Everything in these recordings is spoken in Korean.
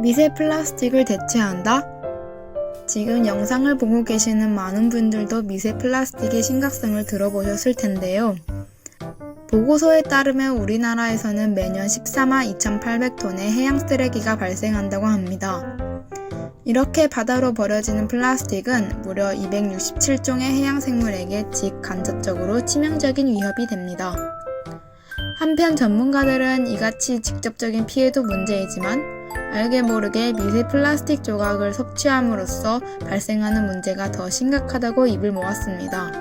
미세 플라스틱을 대체한다? 지금 영상을 보고 계시는 많은 분들도 미세 플라스틱의 심각성을 들어보셨을 텐데요. 보고서에 따르면 우리나라에서는 매년 14만 2,800톤의 해양 쓰레기가 발생한다고 합니다. 이렇게 바다로 버려지는 플라스틱은 무려 267종의 해양 생물에게 직간접적으로 치명적인 위협이 됩니다. 한편 전문가들은 이같이 직접적인 피해도 문제이지만 알게 모르게 미세 플라스틱 조각을 섭취함으로써 발생하는 문제가 더 심각하다고 입을 모았습니다.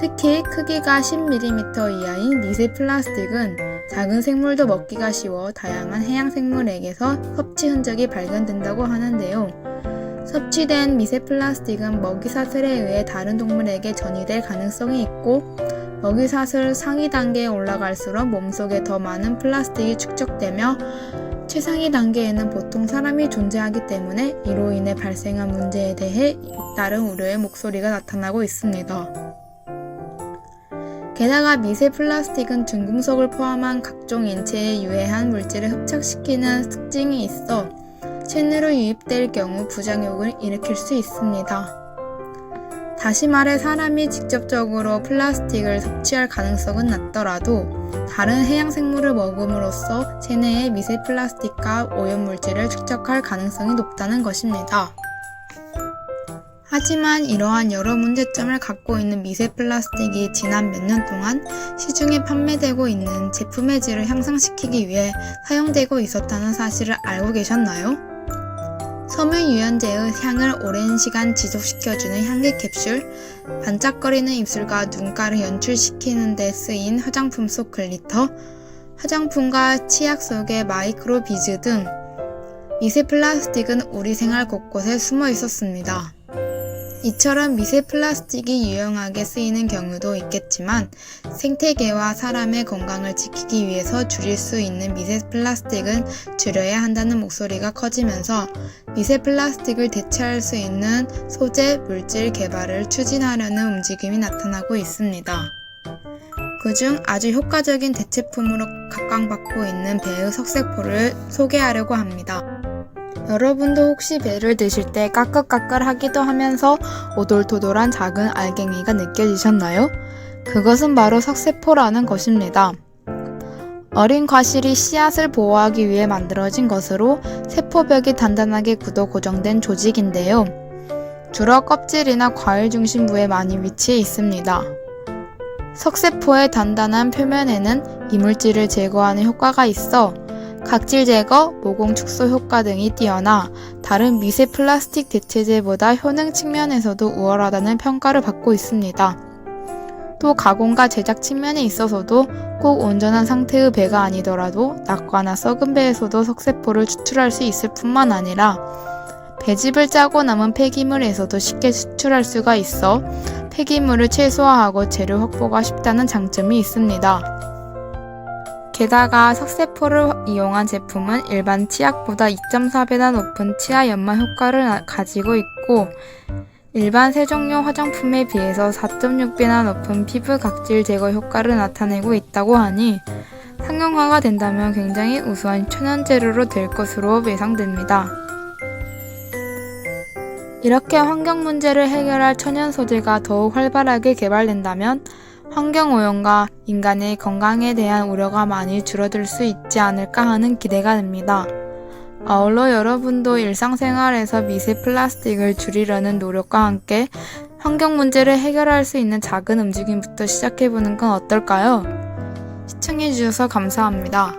특히 크기가 10mm 이하인 미세 플라스틱은 작은 생물도 먹기가 쉬워 다양한 해양 생물에게서 섭취 흔적이 발견된다고 하는데요. 섭취된 미세 플라스틱은 먹이사슬에 의해 다른 동물에게 전이될 가능성이 있고 먹이사슬 상위 단계에 올라갈수록 몸속에 더 많은 플라스틱이 축적되며 최상위 단계에는 보통 사람이 존재하기 때문에 이로 인해 발생한 문제에 대해 잇따른 우려의 목소리가 나타나고 있습니다. 게다가 미세 플라스틱은 중금속을 포함한 각종 인체에 유해한 물질을 흡착시키는 특징이 있어 체내로 유입될 경우 부작용을 일으킬 수 있습니다. 다시 말해 사람이 직접적으로 플라스틱을 섭취할 가능성은 낮더라도 다른 해양 생물을 먹음으로써 체내에 미세 플라스틱과 오염물질을 축적할 가능성이 높다는 것입니다. 하지만 이러한 여러 문제점을 갖고 있는 미세 플라스틱이 지난 몇 년 동안 시중에 판매되고 있는 제품의 질을 향상시키기 위해 사용되고 있었다는 사실을 알고 계셨나요? 섬유유연제의 향을 오랜 시간 지속시켜주는 향기 캡슐, 반짝거리는 입술과 눈가를 연출시키는 데 쓰인 화장품 속 글리터, 화장품과 치약 속의 마이크로 비즈 등 미세 플라스틱은 우리 생활 곳곳에 숨어 있었습니다. 이처럼 미세 플라스틱이 유용하게 쓰이는 경우도 있겠지만 생태계와 사람의 건강을 지키기 위해서 줄일 수 있는 미세 플라스틱은 줄여야 한다는 목소리가 커지면서 미세 플라스틱을 대체할 수 있는 소재, 물질 개발을 추진하려는 움직임이 나타나고 있습니다. 그중 아주 효과적인 대체품으로 각광받고 있는 배의 석쇠포를 소개하려고 합니다. 여러분도 혹시 배를 드실 때 까끌까끌하기도 하면서 오돌토돌한 작은 알갱이가 느껴지셨나요? 그것은 바로 석쇠포라는 것입니다. 어린 과실이 씨앗을 보호하기 위해 만들어진 것으로 세포벽이 단단하게 굳어 고정된 조직인데요. 주로 껍질이나 과일 중심부에 많이 위치해 있습니다. 석쇠포의 단단한 표면에는 이물질을 제거하는 효과가 있어 각질 제거, 모공 축소 효과 등이 뛰어나 다른 미세 플라스틱 대체제보다 효능 측면에서도 우월하다는 평가를 받고 있습니다. 또 가공과 제작 측면에 있어서도 꼭 온전한 상태의 배가 아니더라도 낙과나 썩은 배에서도 석쇠포를 추출할 수 있을 뿐만 아니라 배즙을 짜고 남은 폐기물에서도 쉽게 추출할 수가 있어 폐기물을 최소화하고 재료 확보가 쉽다는 장점이 있습니다. 게다가 석쇠포를 이용한 제품은 일반 치약보다 2.4배나 높은 치아 연마 효과를 가지고 있고 일반 세정용 화장품에 비해서 4.6배나 높은 피부 각질 제거 효과를 나타내고 있다고 하니 상용화가 된다면 굉장히 우수한 천연 재료로 될 것으로 예상됩니다. 이렇게 환경 문제를 해결할 천연 소재가 더욱 활발하게 개발된다면 환경오염과 인간의 건강에 대한 우려가 많이 줄어들 수 있지 않을까 하는 기대가 됩니다. 아울러 여러분도 일상생활에서 미세 플라스틱을 줄이려는 노력과 함께 환경 문제를 해결할 수 있는 작은 움직임부터 시작해보는 건 어떨까요? 시청해주셔서 감사합니다.